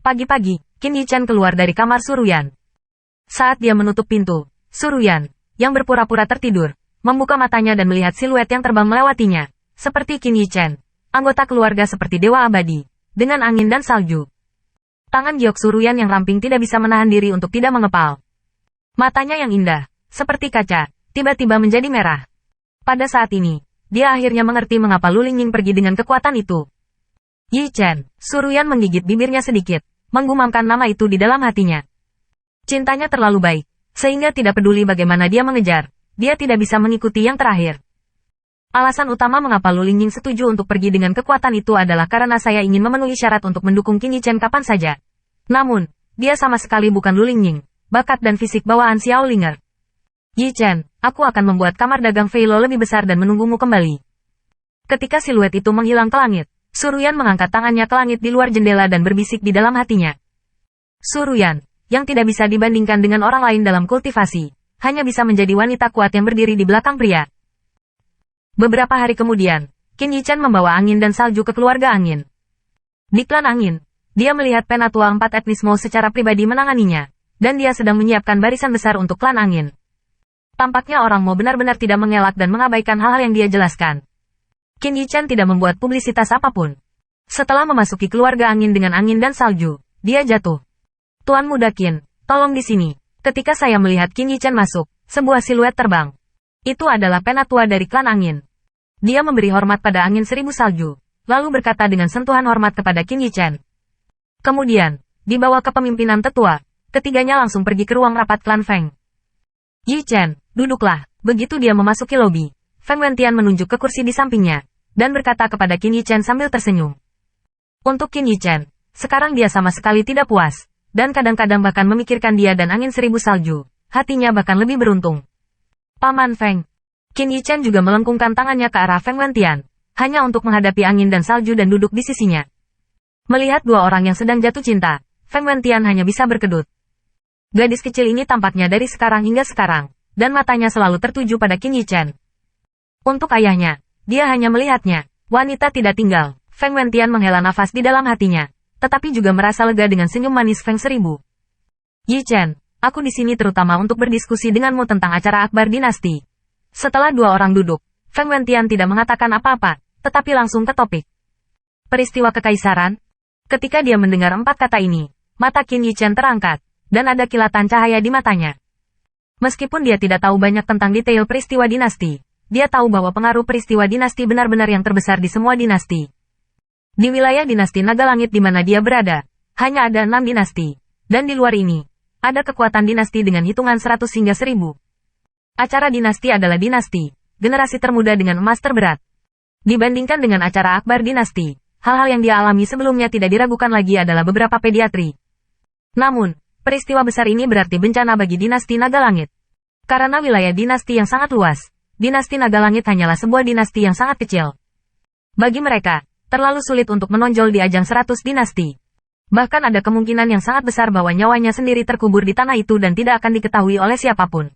Pagi-pagi, Qin Yichen keluar dari kamar Suruyan. Saat dia menutup pintu, Suruyan, yang berpura-pura tertidur, membuka matanya dan melihat siluet yang terbang melewatinya, seperti Qin Yichen, anggota keluarga seperti dewa abadi, dengan angin dan salju. Tangan giok Suruyan yang ramping tidak bisa menahan diri untuk tidak mengepal. Matanya yang indah, seperti kaca, tiba-tiba menjadi merah. Pada saat ini, dia akhirnya mengerti mengapa Lu Lingying pergi dengan kekuatan itu. Yichen, Suruyan menggigit bibirnya sedikit, menggumamkan nama itu di dalam hatinya. Cintanya terlalu baik, sehingga tidak peduli bagaimana dia mengejar, dia tidak bisa mengikuti yang terakhir. Alasan utama mengapa Lu Lingying setuju untuk pergi dengan kekuatan itu adalah karena saya ingin memenuhi syarat untuk mendukung Qin Yichen kapan saja. Namun, dia sama sekali bukan Lu Lingying, bakat dan fisik bawaan Xiao Linger. Yichen, aku akan membuat kamar dagang Feilo lebih besar dan menunggumu kembali. Ketika siluet itu menghilang ke langit, Suruyan mengangkat tangannya ke langit di luar jendela dan berbisik di dalam hatinya. Suruyan, yang tidak bisa dibandingkan dengan orang lain dalam kultivasi, hanya bisa menjadi wanita kuat yang berdiri di belakang pria. Beberapa hari kemudian, Qin Yichen membawa angin dan salju ke keluarga angin. Di klan angin, dia melihat penatua 4 etnis Mo secara pribadi menanganinya, dan dia sedang menyiapkan barisan besar untuk klan angin. Tampaknya orang Mo benar-benar tidak mengelak dan mengabaikan hal-hal yang dia jelaskan. Qin Yichen tidak membuat publisitas apapun. Setelah memasuki keluarga angin dengan angin dan salju, dia jatuh. Tuan Muda Qin, tolong di sini. Ketika saya melihat Qin Yichen masuk, sebuah siluet terbang. Itu adalah penatua dari klan angin. Dia memberi hormat pada angin 1000 salju, lalu berkata dengan sentuhan hormat kepada Qin Yichen. Kemudian, di bawah kepemimpinan tetua, ketiganya langsung pergi ke ruang rapat klan Feng. Yichen, duduklah. Begitu dia memasuki lobi, Feng Wentian menunjuk ke kursi di sampingnya, dan berkata kepada Qin Yichen sambil tersenyum. Untuk Qin Yichen, sekarang dia sama sekali tidak puas, dan kadang-kadang bahkan memikirkan dia dan angin 1000 salju, hatinya bahkan lebih beruntung. Paman Feng. Qin Yichen juga melengkungkan tangannya ke arah Feng Wentian, hanya untuk menghadapi angin dan salju dan duduk di sisinya. Melihat dua orang yang sedang jatuh cinta, Feng Wentian hanya bisa berkedut. Gadis kecil ini tampaknya dari sekarang hingga sekarang, dan matanya selalu tertuju pada Qin Yichen. Untuk ayahnya, dia hanya melihatnya. Wanita tidak tinggal. Feng Wentian menghela nafas di dalam hatinya, tetapi juga merasa lega dengan senyum manis Feng 1000. Yichen, aku di sini terutama untuk berdiskusi denganmu tentang acara akbar dinasti. Setelah dua orang duduk, Feng Wentian tidak mengatakan apa-apa, tetapi langsung ke topik. Peristiwa kekaisaran? Ketika dia mendengar 4 kata ini, mata Qin Yichen terangkat, dan ada kilatan cahaya di matanya. Meskipun dia tidak tahu banyak tentang detail peristiwa dinasti, dia tahu bahwa pengaruh peristiwa dinasti benar-benar yang terbesar di semua dinasti. Di wilayah dinasti Naga Langit di mana dia berada, hanya ada 6 dinasti. Dan di luar ini, ada kekuatan dinasti dengan hitungan 100 hingga 1000. Acara dinasti adalah dinasti, generasi termuda dengan emas terberat. Dibandingkan dengan acara akbar dinasti, hal-hal yang dia alami sebelumnya tidak diragukan lagi adalah beberapa pediatri. Namun, peristiwa besar ini berarti bencana bagi dinasti Naga Langit. Karena wilayah dinasti yang sangat luas, dinasti Naga Langit hanyalah sebuah dinasti yang sangat kecil. Bagi mereka, terlalu sulit untuk menonjol di ajang 100 dinasti. Bahkan ada kemungkinan yang sangat besar bahwa nyawanya sendiri terkubur di tanah itu dan tidak akan diketahui oleh siapapun.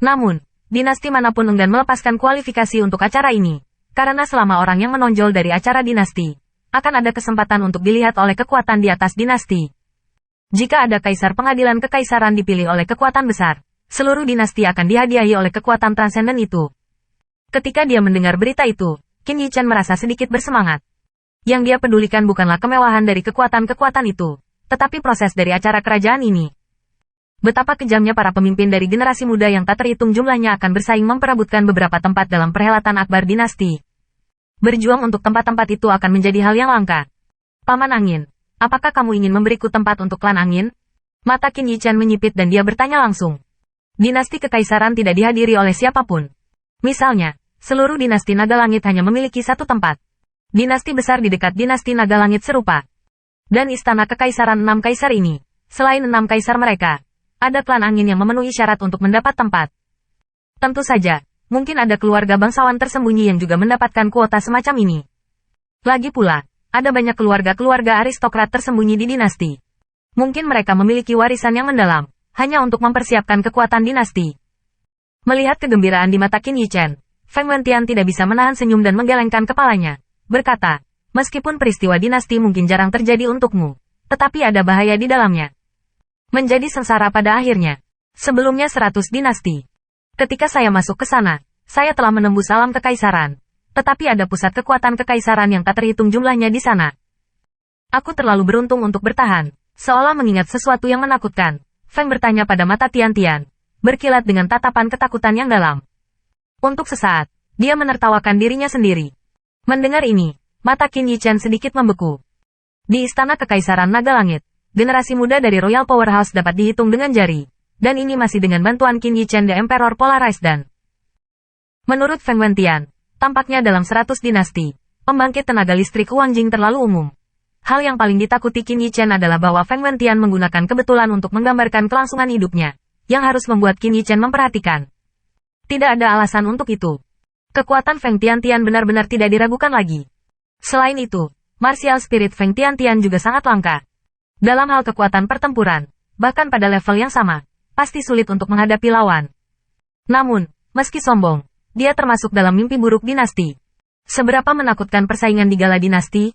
Namun, dinasti manapun enggan melepaskan kualifikasi untuk acara ini, karena selama orang yang menonjol dari acara dinasti, akan ada kesempatan untuk dilihat oleh kekuatan di atas dinasti. Jika ada kaisar pengadilan kekaisaran dipilih oleh kekuatan besar, seluruh dinasti akan dihadiahi oleh kekuatan transenden itu. Ketika dia mendengar berita itu, Qin Yichen merasa sedikit bersemangat. Yang dia pedulikan bukanlah kemewahan dari kekuatan-kekuatan itu, tetapi proses dari acara kerajaan ini. Betapa kejamnya para pemimpin dari generasi muda yang tak terhitung jumlahnya akan bersaing memperebutkan beberapa tempat dalam perhelatan akbar dinasti. Berjuang untuk tempat-tempat itu akan menjadi hal yang langka. Paman Angin, apakah kamu ingin memberiku tempat untuk klan Angin? Mata Qin Yichen menyipit dan dia bertanya langsung. Dinasti kekaisaran tidak dihadiri oleh siapapun. Misalnya, seluruh dinasti Naga Langit hanya memiliki satu tempat. Dinasti besar di dekat dinasti Naga Langit serupa. Dan istana kekaisaran 6 kaisar ini, selain 6 kaisar mereka, ada klan Angin yang memenuhi syarat untuk mendapat tempat. Tentu saja, mungkin ada keluarga bangsawan tersembunyi yang juga mendapatkan kuota semacam ini. Lagi pula, ada banyak keluarga-keluarga aristokrat tersembunyi di dinasti. Mungkin mereka memiliki warisan yang mendalam, hanya untuk mempersiapkan kekuatan dinasti. Melihat kegembiraan di mata Qin Yichen, Feng Wentian tidak bisa menahan senyum dan menggelengkan kepalanya. Berkata, meskipun peristiwa dinasti mungkin jarang terjadi untukmu, Tetapi ada bahaya di dalamnya. Menjadi sengsara pada akhirnya. Sebelumnya 100 dinasti. Ketika saya masuk ke sana, saya telah menembus alam kekaisaran. Tetapi ada pusat kekuatan kekaisaran yang tak terhitung jumlahnya di sana. Aku terlalu beruntung untuk bertahan. Seolah mengingat sesuatu yang menakutkan, Feng bertanya pada mata Tian-Tian, berkilat dengan tatapan ketakutan yang dalam. Untuk sesaat, dia menertawakan dirinya sendiri. Mendengar ini, mata Qin Yichen sedikit membeku. Di Istana Kekaisaran Naga Langit, generasi muda dari Royal Powerhouse dapat dihitung dengan jari. Dan ini masih dengan bantuan Qin Yichen The Emperor Polarized dan... Menurut Feng Wentian, tampaknya dalam 100 dinasti, pembangkit tenaga listrik Wang Jing terlalu umum. Hal yang paling ditakuti Qin Yichen adalah bahwa Feng Wentian menggunakan kebetulan untuk menggambarkan kelangsungan hidupnya, yang harus membuat Qin Yichen memperhatikan. Tidak ada alasan untuk itu. Kekuatan Feng Tian-Tian benar-benar tidak diragukan lagi. Selain itu, martial spirit Feng Tian-Tian juga sangat langka. Dalam hal kekuatan pertempuran, bahkan pada level yang sama, pasti sulit untuk menghadapi lawan. Namun, meski sombong, dia termasuk dalam mimpi buruk dinasti. Seberapa menakutkan persaingan di Gala Dinasti?